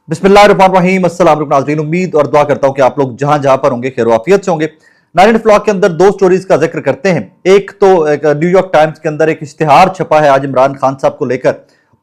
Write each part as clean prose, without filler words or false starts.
बिस्मिल्लाहिर्रहमानिर्रहीम। अस्सलाम वालेकुम नाज़रीन, उम्मीद और दुआ करता हूं कि आप लोग जहां जहां पर होंगे खैर आफियत से होंगे। 9 व्लॉग के अंदर दो स्टोरीज का जिक्र करते हैं। एक तो न्यूयॉर्क टाइम्स के अंदर एक इश्तिहार छपा है आज इमरान खान साहब को लेकर।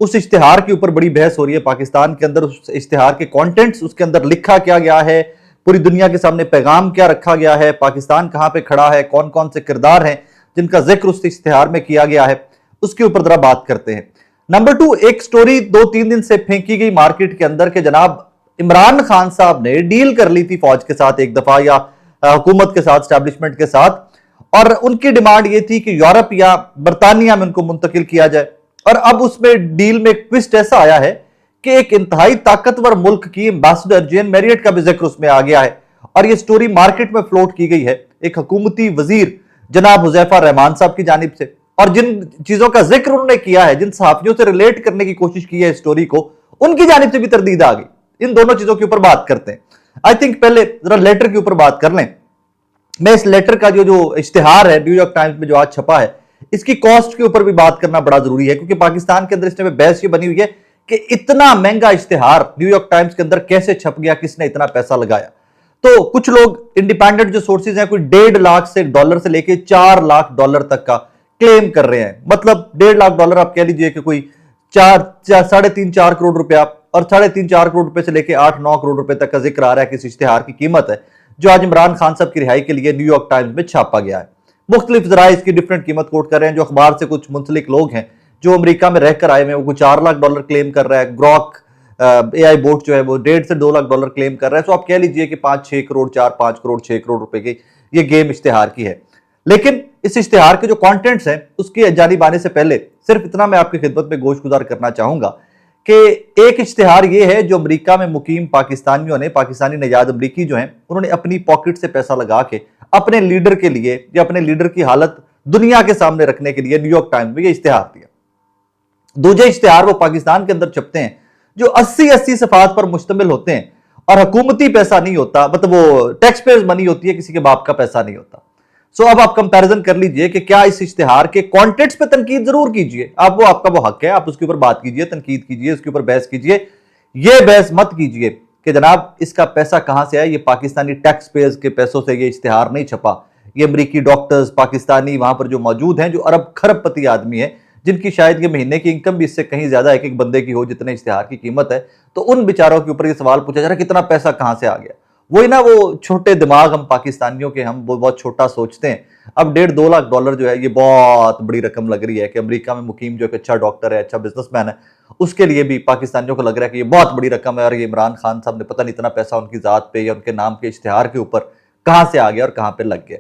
उस इश्तिहार के ऊपर बड़ी बहस हो रही है पाकिस्तान के अंदर। उस इश्तिहार के कॉन्टेंट्स, उसके अंदर लिखा क्या गया है, पूरी दुनिया के सामने पैगाम क्या रखा गया है, पाकिस्तान कहां पर खड़ा है, कौन कौन से किरदार हैं जिनका जिक्र उस इश्तिहार में किया गया है, उसके ऊपर जरा बात करते हैं। नंबर 2, एक स्टोरी 2-3 दिन से फेंकी गई मार्केट के अंदर के जनाब इमरान खान साहब ने डील कर ली थी फौज के साथ एक दफा, या हुकूमत के साथ, स्टैब्लिशमेंट के साथ, और उनकी डिमांड यह थी कि यूरोप या बरतानिया में उनको मुंतकिल किया जाए। और अब उसमें डील में एक ट्विस्ट ऐसा आया है कि एक इंतहाई ताकतवर मुल्क की एम्बेसडर जेन मैरियट का भी जिक्र उसमें आ गया है, और यह स्टोरी मार्केट में फ्लोट की गई है एक हुकूमती वजीर जनाब हुजैफा रहमान साहब की जानिब से। और जिन चीजों का जिक्र उन्होंने किया है, जिन सहाफियों से रिलेट करने की कोशिश की है स्टोरी को, उनकी जानिब से भी तरदीद आ गई। इन दोनों चीजों के ऊपर बात करते हैं। आई थिंक पहले जरा लेटर के ऊपर बात कर लें। मैं इस लेटर का जो इश्तिहार है न्यूयॉर्क टाइम्स में जो आज छपा है, इसकी कॉस्ट के ऊपर भी बात करना बड़ा जरूरी है, क्योंकि पाकिस्तान के अंदर इस टाइम बहस ये बनी हुई है कि इतना महंगा इश्तिहार न्यूयॉर्क टाइम्स के अंदर कैसे छप गया, किसने इतना पैसा लगाया। तो कुछ लोग इंडिपेंडेंट जो सोर्सेज हैं, कोई 1.5 लाख से डॉलर से लेके 4 लाख डॉलर तक का क्लेम कर रहे हैं। मतलब 1.5 लाख डॉलर आप कह लीजिए कि कोई 3.5-4 करोड़ रुपया, और 3.5-4 करोड़ रुपए से लेकर 8-9 करोड़ रुपए तक का जिक्र आ रहा है कि इस इश्तिहार की कीमत है, जो आज इमरान खान साहब की रिहाई के लिए न्यूयॉर्क टाइम्स में छापा गया है। मुख्तलिफ जराए इसकी डिफरेंट कीमत कोट कर रहे हैं। जो अखबार से कुछ मुंसलिक लोग हैं जो अमेरिका में रहकर आए हैं, वो कुछ 4 लाख डॉलर क्लेम कर रहा है। ग्रॉक AI बोट जो है वो 1.5 से 2 लाख डॉलर क्लेम कर रहा है। तो आप कह लीजिए कि 5-6 करोड़, 4-5 करोड़, 6 करोड़ रुपए की ये गेम इश्तिहार की है। लेकिन इस इश्तिहार के जो कंटेंट्स हैं उसकी जानिब आने से पहले सिर्फ इतना मैं आपकी खिदमत में गोशगुजार करना चाहूंगा कि एक इश्तिहार ये है जो अमेरिका में मुकीम पाकिस्तानियों ने, पाकिस्तानी नजाद अमरीकी जो हैं, उन्होंने अपनी पॉकेट से पैसा लगा के अपने लीडर के लिए या अपने लीडर की हालत दुनिया के सामने रखने के लिए न्यूयॉर्क टाइम्स में ये इश्तिहार दिया। दूसरे इश्तिहार वो पाकिस्तान के अंदर छपते हैं जो 80-80 सफात पर मुश्तमिल होते हैं, और हुकूमती पैसा नहीं होता, मतलब वो टैक्स पेयर्स मनी होती है, किसी के बाप का पैसा नहीं होता। सो अब आप कंपैरिजन कर लीजिए कि क्या इस इश्तिहार के कंटेंट्स पे तनकीद जरूर कीजिए, आप वो आपका वो हक है, आप उसके ऊपर बात कीजिए, तनकीद कीजिए, उसके ऊपर बहस कीजिए। ये बहस मत कीजिए कि जनाब इसका पैसा कहां से आया, ये पाकिस्तानी टैक्स पेयर्स के पैसों से ये इश्तिहार नहीं छपा। ये अमरीकी डॉक्टर्स, पाकिस्तानी वहां पर जो मौजूद हैं, जो अरब खरबपति आदमी है, जिनकी शायद ये महीने की इनकम भी इससे कहीं ज्यादा एक एक बंदे की हो जितने इश्तिहार की कीमत है, तो उन बेचारों के ऊपर ये सवाल पूछा जा रहा है कितना पैसा कहां से आ गया। वही ना वो छोटे दिमाग हम पाकिस्तानियों के, हम वो बहुत छोटा सोचते हैं। अब 1.5-2 लाख डॉलर जो है ये बहुत बड़ी रकम लग रही है कि अमेरिका में मुकीम जो एक अच्छा डॉक्टर है, अच्छा बिजनेसमैन है, उसके लिए भी पाकिस्तानियों को लग रहा है कि ये बहुत बड़ी रकम है, और ये इमरान खान साहब ने पता नहीं इतना पैसा उनकी जात पे या उनके नाम के इश्तिहार के ऊपर कहां से आ गया और कहां पे लग गया।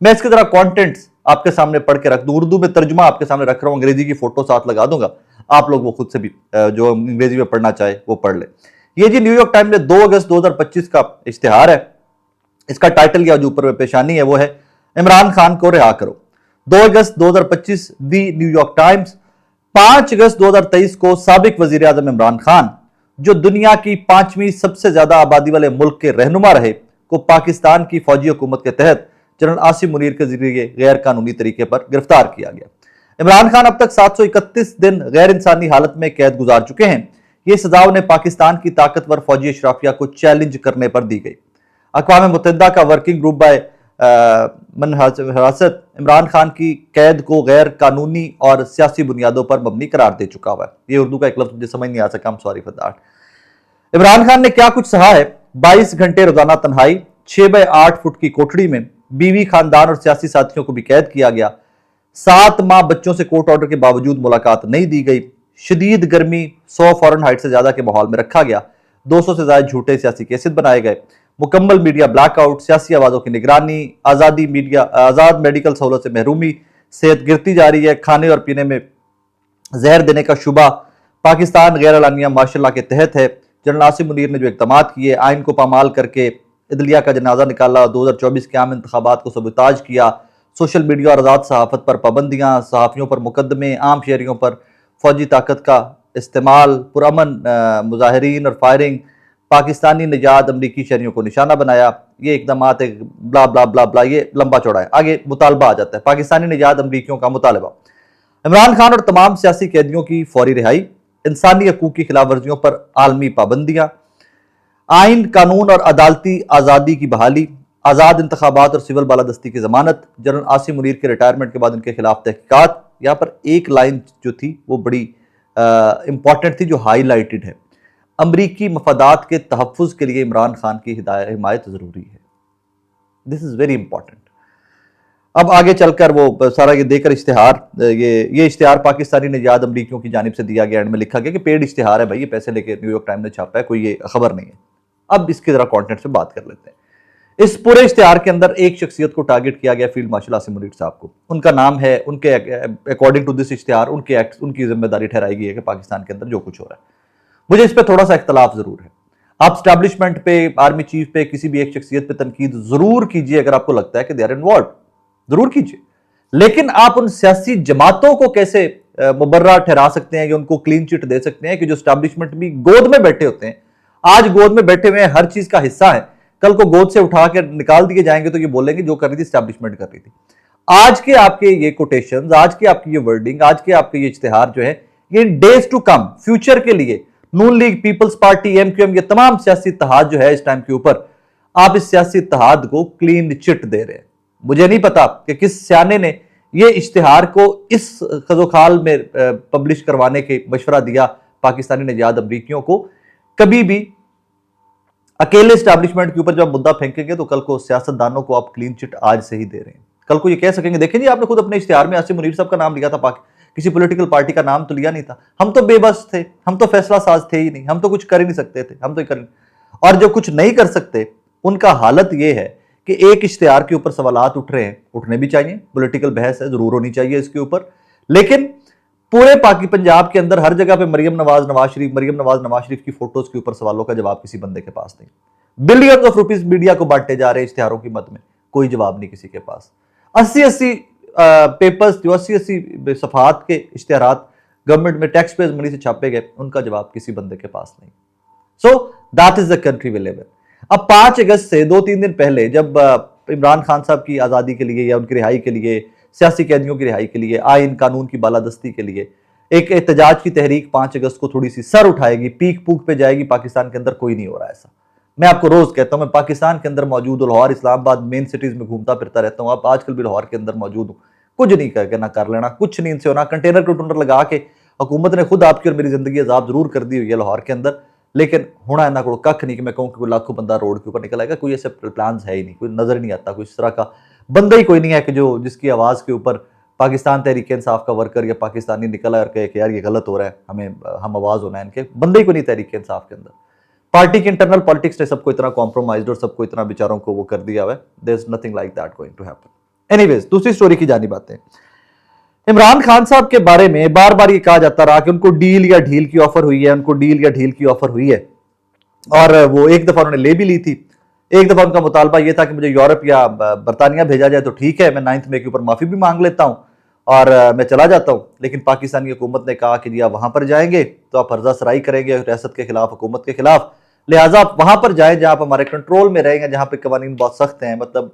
मैं इसके जरा कॉन्टेंट्स आपके सामने पढ़ के रख दूं, उर्दू में तर्जुमा आपके सामने रख रहा हूं, अंग्रेजी की फोटो साथ लगा दूंगा, आप लोग वो खुद से भी जो अंग्रेजी में पढ़ना चाहे वो पढ़ ले। ये जी न्यूयॉर्क टाइम्स में 2 अगस्त 2025 का इश्तिहार है। इसका टाइटल या जो ऊपर में पेशानी है वो है इमरान खान को रिहा करो। 2 अगस्त 2025 दी न्यूयॉर्क टाइम्स। 5 अगस्त 2023 को साबिक वजीर आजम इमरान खान, जो दुनिया की 5वीं सबसे ज्यादा आबादी वाले मुल्क के रहनुमा रहे, को पाकिस्तान की फौजी हुकूमत के तहत जनरल आसिम मुनीर के जरिए गैर कानूनी तरीके पर गिरफ्तार किया गया। इमरान खान अब तक 731 दिन गैर इंसानी हालत में कैद गुजार चुके हैं। ये सजा उन्हें पाकिस्तान की ताकतवर फौजी अशराफिया को चैलेंज करने पर दी गई। अक़वाम मुत्तहिदा का वर्किंग ग्रुप बाय मन हिरासत इमरान खान की कैद को गैर कानूनी और सियासी बुनियादों पर मबनी करार दे चुका हुआ है। ये उर्दू का एक लफ्ज मुझे समझ नहीं आ सका, sorry for that. Imran Khan ने क्या कुछ सहा है। 22 घंटे रोजाना तन्हाई, 6 बाय 8 फुट की कोठड़ी में बीवी, खानदान और सियासी साथियों को भी कैद किया गया। 7 माह बच्चों से कोर्ट ऑर्डर के बावजूद मुलाकात नहीं दी गई। शदीद गर्मी, 100 फ़ारेनहाइट से ज्यादा के माहौल में रखा गया। 200 से ज्यादा झूठे सियासी केसेस बनाए गए। मुकम्मल मीडिया ब्लैकआउट, सियासी आवाजों की निगरानी, आजादी मीडिया, आजाद मेडिकल सहूलत से महरूमी, सेहत गिरती जा रही है, खाने और पीने में जहर देने का शुबा। पाकिस्तान गैर एलानिया मार्शल लॉ के तहत है। जनरल आसिम मुनीर ने जो इक़दाम किए, आइन को पामाल करके इदलिया का जनाजा निकाला, 2024 के आम इंतखाबात को सबूताज किया, सोशल मीडिया और आज़ाद सहाफ़त पर पाबंदियाँ, सहाफ़ियों पर मुकदमे, आम शहरियों पर फौजी ताकत का इस्तेमाल, पुरअमन मुजाहिरीन और फायरिंग, पाकिस्तानी निजात अमरीकी शहरियों को निशाना बनाया। ये इकदाम ब्ला ब्ला ब्ला ब्ला, ये लंबा चौड़ा है। आगे मुतालबा आ जाता है, पाकिस्तानी निजात अमरीकियों का मुतालबा, इमरान खान और तमाम सियासी कैदियों की फौरी रिहाई, इंसानी हकूक़ की खिलाफ वर्जियों पर आलमी पाबंदियाँ, आइन, कानून और अदालती आज़ादी की बहाली, आज़ाद इंतखाबात और सिविल बालादस्ती की जमानत, जनरल आसिम मुनीर के रिटायरमेंट के बाद उनके खिलाफ तहकीकात। यहाँ पर एक लाइन जो थी वो बड़ी इंपॉर्टेंट थी, जो हाईलाइटेड है, अमरीकी मफादात के तहफ़्फ़ुज़ के लिए इमरान खान की हिमायत ज़रूरी है। This is very important. अब आगे चलकर वो सारा ये देकर इश्तिहार, ये इश्तिहार पाकिस्तानी निजात अमरीकियों की जानिब से दिया गया, एंड में लिखा गया कि पेड इश्तिहार है भाई, ये पैसे लेके न्यूयॉर्क टाइम ने छापा है, कोई ये खबर नहीं है। अब इसके जरा कंटेंट से बात कर लेते हैं। इस पूरे इश्तिहार के अंदर एक शख्सियत को टारगेट किया गया, फील्ड मार्शल आसिम मुनीर साहब को। उनका नाम है, उनके अकॉर्डिंग टू दिस इश्तिहार उनके एक्ट, उनकी जिम्मेदारी ठहराई गई है कि पाकिस्तान के अंदर जो कुछ हो रहा है। मुझे इस पर थोड़ा सा इख्तलाफ जरूर है। आप स्टैब्लिशमेंट पे, आर्मी चीफ पे, किसी भी एक शख्सियत पे तनकीद जरूर कीजिए अगर आपको लगता है कि दे आर इन्वॉल्व, जरूर कीजिए, लेकिन आप उन सियासी जमातों को कैसे मुबर्रा ठहरा सकते हैं, कि उनको क्लीन चिट दे सकते हैं, कि जो स्टैब्लिशमेंट भी गोद में बैठे होते हैं, आज गोद में बैठे हुए हर चीज का हिस्सा है, कल को गोद से उठा के निकाल दिए जाएंगे तो ये बोलेंगे जो कर रही थी स्टैब्लिशमेंट कर रही थी। आज के आपके ये कोटेशंस, आज के आपकी ये वर्डिंग, आज के आपके ये इश्तिहार जो है, ये डेज टू कम, फ्यूचर के लिए नून लीग, पीपल्स पार्टी, एमक्यूएम, ये तमाम सियासी इत्तेहाद जो है इस टाइम के ऊपर, आप इस सियासी इत्तेहाद को क्लीन चिट दे रहे हैं। मुझे नहीं पता कि किस सियाने ने ये इश्तिहार को इस खजोखाल में पब्लिश करवाने के मशवरा दिया पाकिस्तानी निजात अमरीकियों को। कभी भी अकेले स्टैब्लिशमेंट के ऊपर जब मुद्दा फेंकेंगे तो कल को सियासतदानों को आप क्लीन चिट आज से ही दे रहे हैं। कल को ये कह सकेंगे, देखें जी आपने खुद अपने इश्तिहार में आसिम मुनीर साहब का नाम लिया था, किसी पॉलिटिकल पार्टी का नाम तो लिया नहीं था, हम तो बेबस थे, हम तो फैसला साज थे ही नहीं, हम तो कुछ कर ही नहीं सकते थे, हम तो कर। और जो कुछ नहीं कर सकते उनका हालत यह है कि एक इश्तिहार के ऊपर सवालात उठ रहे हैं, उठने भी चाहिए, पॉलिटिकल बहस है, जरूर होनी चाहिए इसके ऊपर, लेकिन पूरे पाकि पंजाब के अंदर हर जगह पे मरियम नवाज नवाज शरीफ की फोटोज के ऊपर सवालों का जवाब किसी बंदे के पास नहीं। बिलियंस ऑफ रुपीस मीडिया को बांटे जा रहे हैं इश्तिहारों की मद में, कोई जवाब नहीं किसी के पास। 80 पेपर्स, जो 80 सफात के इश्तिहारात गवर्नमेंट में टैक्स पेज मनी से छापे गए, उनका जवाब किसी बंदे के पास नहीं। So that is the country we live in. अब 5 अगस्त से 2-3 दिन पहले जब इमरान खान साहब की आज़ादी के लिए या उनकी रिहाई के लिए, सियासी कैदियों की रिहाई के लिए, आइन कानून की बालादस्ती के लिए एक एहतजाज की तहरीक 5 अगस्त को थोड़ी सी सर उठाएगी, पीक पूक पे जाएगी, पाकिस्तान के अंदर कोई नहीं हो रहा ऐसा। मैं आपको रोज कहता हूं, मैं पाकिस्तान के अंदर मौजूद हूं, लाहौर, इस्लामाबाद, मेन सिटीज में घूमता फिरता रहता हूं। आप आजकल भी लाहौर के अंदर मौजूद हूं, कुछ नहीं करके ना कर लेना, कुछ नहीं इनसे होना। कंटेनर टूटनर लगा के हुकूमत ने खुद आपकी और मेरी जिंदगी आजाद जरूर कर दी हुई है लाहौर के अंदर, लेकिन होना इन्हों को कख नहीं कि मैं कहूँ कि कोई लाखों बंदा रोड के ऊपर निकल आएगा। कोई ऐसे प्लान है ही नहीं, कोई नजर ही नहीं आता, कोई इस तरह का बंदा ही कोई नहीं है कि जो जिसकी आवाज के ऊपर पाकिस्तान तहरीक इंसाफ का वर्कर या पाकिस्तानी निकला और कहे कि यार ये गलत हो रहा है, हम आवाज होना है इनके। बंदे ही कोई नहीं तहरीक इंसाफ के अंदर। पार्टी के इंटरनल पॉलिटिक्स ने सबको इतना कॉम्प्रोमाइज्ड और सबको इतना बेचारों को वो कर दिया हुआ है। There is nothing like that going to happen. Anyways, दूसरी स्टोरी की जानिब आते हैं। इमरान खान साहब के बारे में बार बार ये कहा जाता रहा कि उनको डील या ढील की ऑफर हुई है, उनको डील या ढील की ऑफर हुई है, और वो एक दफा उन्होंने ले भी ली थी। एक दफा उनका मुतालबा यह था कि मुझे यूरोप या बरतानिया भेजा जाए तो ठीक है, मैं 9 मई के ऊपर माफी भी मांग लेता हूं और मैं चला जाता हूं। लेकिन पाकिस्तानी हुकूमत ने कहा कि जी आप वहां पर जाएंगे तो आप फर्जा सराई करेंगे रियासत के खिलाफ, हुकूमत के खिलाफ, लिहाजा आप वहां पर जाएं जहां आप हमारे कंट्रोल में रहेंगे, जहां पे कवानीन बहुत सख्त हैं। मतलब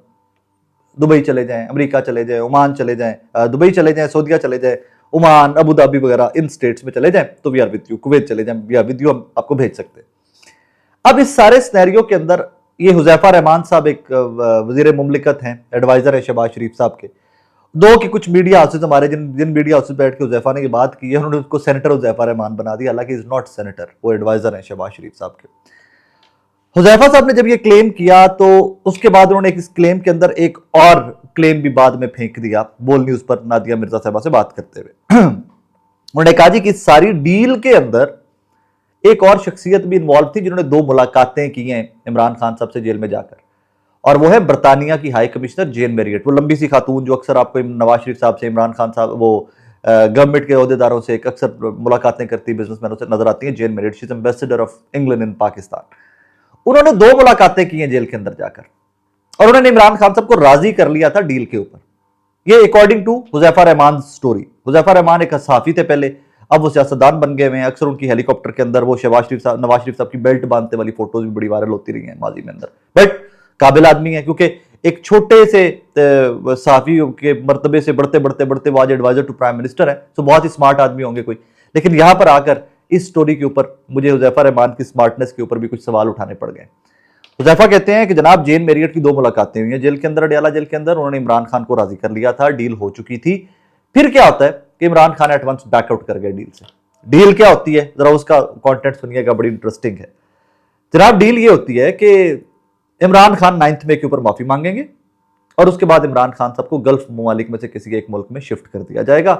दुबई चले जाएं, अमेरिका चले जाएं, ओमान चले जाएं, दुबई चले जाएं, सऊदीया चले जाएं, ओमान, अबू धाबी वगैरह इन स्टेट्स में चले जाएं तो we are with you. Kuwait चले जाएं, वी आर विद यू, हम आपको भेज सकते हैं। अब इस सारे सिनेरियो के अंदर ये हुज़ैफा रहमान साहब एक वजीर मुमलिकत हैं, एडवाइजर है शहबाज शरीफ साहब के। दो कि कुछ मीडिया हाउसेज हमारे जिन मीडिया हाउसेज बैठ के हुज़ैफा ने ये बात की है, उन्होंने उसको सेनेटर हुज़ैफा रहमान बना दिया, हालांकि इज नॉट सेनेटर, वो एडवाइजर है शहबाज शरीफ साहब के। हुज़ैफा साहब ने जब ये क्लेम किया तो उसके बाद उन्होंने इस क्लेम के अंदर एक और क्लेम भी बाद में फेंक दिया, बोल न्यूज पर नादिया मिर्जा साहबा से बात करते हुए। उन्होंने कहा जी कि सारी डील के अंदर एक और शख्सियत भी इन्वॉल्व थी जिन्होंने 2 मुलाकातें की हैं इमरान खान साहब से जेल में जाकर, और वो है बरतानिया की हाई कमिश्नर जेन मैरियट। वो लंबी सी खातून जो अक्सर आपको नवाज शरीफ साहब से, इमरान खान साहब, वो गवर्नमेंट के अहदेदारों से अक्सर मुलाकातें करती, बिजनेसमैनों से नजर आती है, Jane Marriott. She is ambassador of England in Pakistan. उन्होंने 2 मुलाकातें की हैं जेल के अंदर जाकर, और उन्होंने इमरान खान साहब को राजी कर लिया था डील के ऊपर। ये according to Huzaifa Rahman story. Huzaifa Rahman एक सहाफी थे पहले, अब वो सियासतदान बन गए हैं। अक्सर उनकी हेलीकॉप्टर के अंदर वो नवाज शरीफ साहब की बेल्ट बांधते वाली फोटोज भी बड़ी वायरल होती रही हैं माजी में अंदर। बट काबिल आदमी है, क्योंकि एक छोटे से सहाफी के मर्तबे से बढ़ते बढ़ते बढ़ते वो आज एडवाइजर टू प्राइम मिनिस्टर है, तो बहुत ही स्मार्ट आदमी होंगे कोई। लेकिन यहां पर आकर इस स्टोरी के ऊपर मुझे हुज़ैफा रहमान की स्मार्टनेस के ऊपर भी कुछ सवाल उठाने पड़ गए। हुज़ैफा कहते हैं कि जनाब जेन मेरियट की 2 मुलाकातें हुई हैं जेल के अंदर, अडयाला जेल के अंदर। उन्होंने इमरान खान को राजी कर लिया था, डील हो चुकी थी। फिर क्या होता है कि Imran Khan at once back out कर गए डील से। डील क्या होती है, जरा उसका कंटेंट सुनिएगा, बड़ी इंटरेस्टिंग है जनाब। डील ये होती है कि इमरान खान 9 मई के ऊपर माफी मांगेंगे और उसके बाद इमरान खान साहब को गल्फ ममालिक में से किसी एक मुल्क में शिफ्ट कर दिया जाएगा।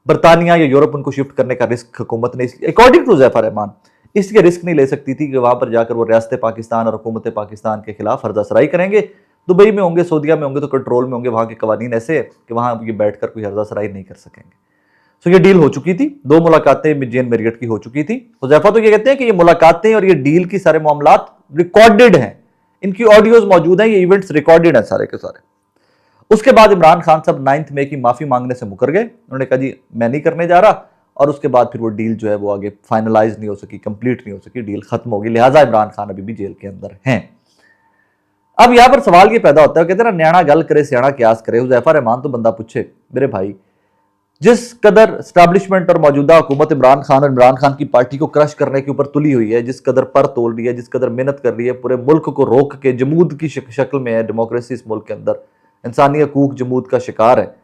बरतानिया या यूरोप उनको शिफ्ट करने का रिस्क हुकूमत ने, अकॉर्डिंग टू हुज़ैफा रहमान, इसलिए रिस्क नहीं ले सकती थी कि वहां पर जाकर वो रियासत पाकिस्तान और हुकूमत पाकिस्तान के खिलाफ हर्जासराई करेंगे। दुबई में होंगे, सऊदीया में होंगे तो कंट्रोल में होंगे, वहां के कवानीन ऐसे है कि वहां ये बैठकर कोई हर्जासराई नहीं कर सकेंगे। सो ये डील हो चुकी थी, 2 मुलाकातें जेन मेरियट की हो चुकी थी। हुज़ैफा तो ये कहते हैं कि ये मुलाकातें और ये डील की सारे मामलात रिकॉर्डेड हैं, इनकी ऑडियोज मौजूद हैं, ये इवेंट्स रिकॉर्डेड हैं सारे के सारे। उसके बाद इमरान खान साहब 9 मई की माफी मांगने से मुकर गए। उन्होंने कहा जी मैं नहीं करने जा रहा, और उसके बाद फिर वो डील जो है वो आगे फाइनलाइज नहीं हो सकी, कंप्लीट नहीं हो सकी, डील खत्म होगी। लिहाजा इमरान खान अभी भी जेल के अंदर हैं। अब यहां पर सवाल ये पैदा होता है, कहते हैं ना न्याणा गल करे सियाणा क्यास करे। हुज़ैफा रहमान तो बंदा पूछे, मेरे भाई जिस कदर स्टैब्लिशमेंट और मौजूदा हुकूमत इमरान खान और इमरान खान की पार्टी को क्रश करने के ऊपर तुली हुई है, जिस कदर पर तोल रही है, जिस कदर मेहनत कर रही है, पूरे मुल्क को रोक के जमूद की शक्ल में है डेमोक्रेसी इस मुल्क के अंदर, इंसानी हकूक जमूद का शिकार है।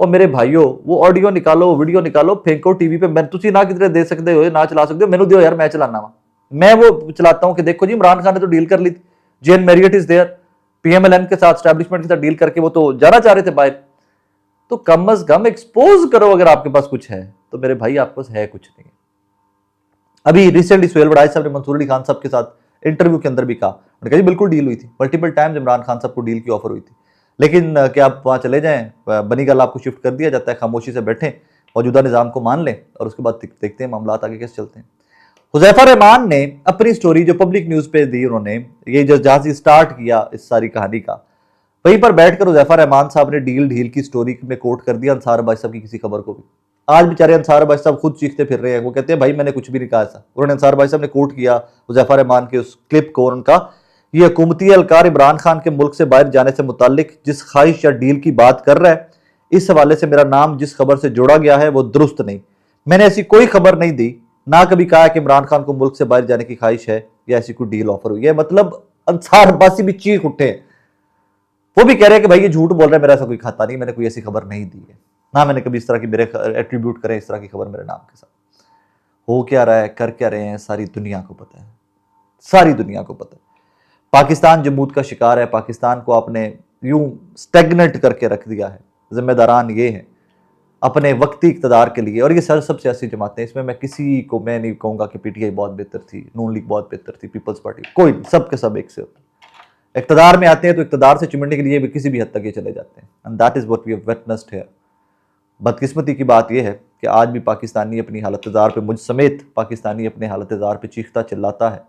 और मेरे भाइयों वो ऑडियो निकालो, वीडियो निकालो, फेंको टीवी पे। मैं तुसी ना किधरे दे सकते हो, ना चला सकते हो, मैनू दियो यार, मैं चलाना वा। मैं वो चलाता हूं कि देखो जी इमरान खान ने तो डील कर ली थी, जेन मेरियट इज देयर, पीएमएलएन के साथ स्टैब्लिशमेंट के साथ डील करके वो तो जाना चाह रहे थे बाहर। तो कम अज कम एक्सपोज करो, अगर आपके पास कुछ है तो। मेरे भाई आपके पास है कुछ नहीं। अभी रिसेंटली सुहेल वड़ाई साहब ने मंसूर अली खान साहब के साथ इंटरव्यू के अंदर भी कहा, उन्होंने कहा जी बिल्कुल डील हुई थी, मल्टीपल टाइम्स इमरान खान साहब को डील की ऑफर हुई थी, लेकिन क्या आप वहां चले जाएं, बनी गल आपको शिफ्ट कर दिया जाता है, खामोशी से बैठें, मौजूदा निजाम को मान लें और उसके बाद देखते हैं मामला आगे कैसे चलते हैं। हुज़ैफा रहमान ने अपनी स्टोरी जो पब्लिक न्यूज पे दी, उन्होंने ये जो जहां से स्टार्ट किया इस सारी कहानी का, वहीं पर बैठकर हुज़ैफा रहमान साहब ने डील ढील की स्टोरी में कोट कर दिया अंसार अब्बासी साहब की किसी खबर को भी। आज बेचारे अंसार अब्बासी साहब खुद चीखते फिर रहे हैं, वो कहते हैं भाई मैंने कुछ भी नहीं कहा ऐसा। उन्होंने अंसार अब्बासी साहब ने कोट किया हुज़ैफा रहमान के उस क्लिप को, उनका ये हुकूमती एहलकार इमरान खान के मुल्क से बाहर जाने से मुतालिक जिस ख्वाहिश या डील की बात कर रहा है, इस हवाले से मेरा नाम जिस खबर से जोड़ा गया है वो दुरुस्त नहीं। मैंने ऐसी कोई खबर नहीं दी, ना कभी कहा कि इमरान खान को मुल्क से बाहर जाने की ख्वाहिश है या ऐसी कोई डील ऑफर हुई है। मतलब अंसार अब्बासी भी चीख उठे, वो भी कह रहे हैं कि भाई ये झूठ बोल रहा है, मेरा ऐसा कोई खाता नहीं, मैंने कोई ऐसी खबर नहीं दी है, ना मैंने कभी इस तरह की मेरे एट्रीब्यूट करें इस तरह की खबर मेरे नाम के साथ। हो क्या रहा है, कर क्या रहे हैं, सारी दुनिया को पता है, सारी दुनिया को पता है। पाकिस्तान जमूद का शिकार है, पाकिस्तान को आपने यूं स्टेगनेट करके रख दिया है। जिम्मेदारान ये हैं अपने वक्ती इक़्तिदार के लिए, और ये सब सियासी जमातें, इसमें मैं किसी को मैं नहीं कहूँगा कि पीटीआई बहुत बेहतर थी, नून लीग बहुत बेहतर थी, पीपल्स पार्टी, कोई नहीं, सब के सब एक से होते हैं। इक़्तिदार में आते हैं तो इक़्तिदार से चिमटने के लिए भी किसी भी हद तक ये चले जाते हैं, and that is what we have witnessed here. बदकिस्मती की बात यह है कि आज भी पाकिस्तानी अपनी हालत-ए-ज़ार पे, मुझ समेत पाकिस्तानी अपने हालत-ए-ज़ार पे चीखता चिल्लाता है,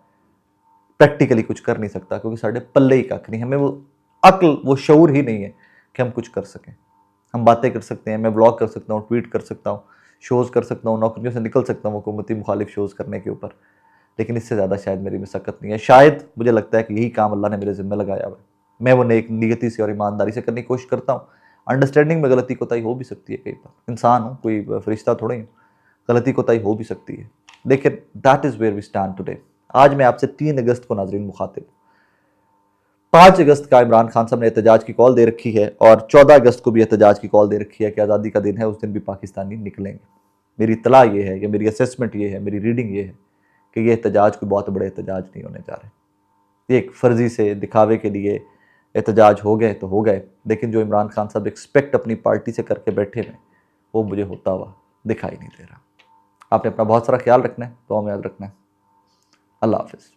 प्रैक्टिकली कुछ कर नहीं सकता, क्योंकि साढ़े पल्ले ही कख नहीं, हमें वो अक्ल, वो शऊर ही नहीं है कि हम कुछ कर सकें। हम बातें कर सकते हैं, मैं ब्लॉग कर सकता हूँ, ट्वीट कर सकता हूँ, शोज़ कर सकता हूँ, नौकरियों से निकल सकता हूँ हुकूमती मुखालिफ शोज़ करने के ऊपर, लेकिन इससे ज़्यादा शायद मेरी में सकत नहीं है। शायद मुझे लगता है कि यही काम अल्लाह ने मेरे ज़िम्मे लगाया हुआ है। मैं वो नेक नीयती से और ईमानदारी से करने की कोशिश करता हूँ। अंडरस्टैंडिंग में गलती कोताही हो भी सकती है, कई बार इंसान हूँ, कोई फरिश्ता थोड़ा ही हूँ, गलती कोताही हो भी सकती है, लेकिन that is where we stand today. आज मैं आपसे 3 अगस्त को नाज़रीन मुखातिब, 5 अगस्त का इमरान खान साहब ने एहतजाज की कॉल दे रखी है और 14 अगस्त को भी एहतजाज की कॉल दे रखी है कि आज़ादी का दिन है, उस दिन भी पाकिस्तानी निकलेंगे। मेरी इत्तला ये है, या मेरी असेसमेंट ये है, मेरी रीडिंग ये है कि ये एहतजाज कोई बहुत बड़े एहतजाज नहीं होने जा रहे। ये एक फर्जी से दिखावे के लिए एहतजाज हो गए तो हो गए, लेकिन जो इमरान खान साहब एक्सपेक्ट अपनी पार्टी से करके बैठे में, वो मुझे होता हुआ दिखाई नहीं दे रहा। आपने अपना बहुत सारा ख्याल रखना है, तो हमें याद रखना है। अल्लाह हाफिज़।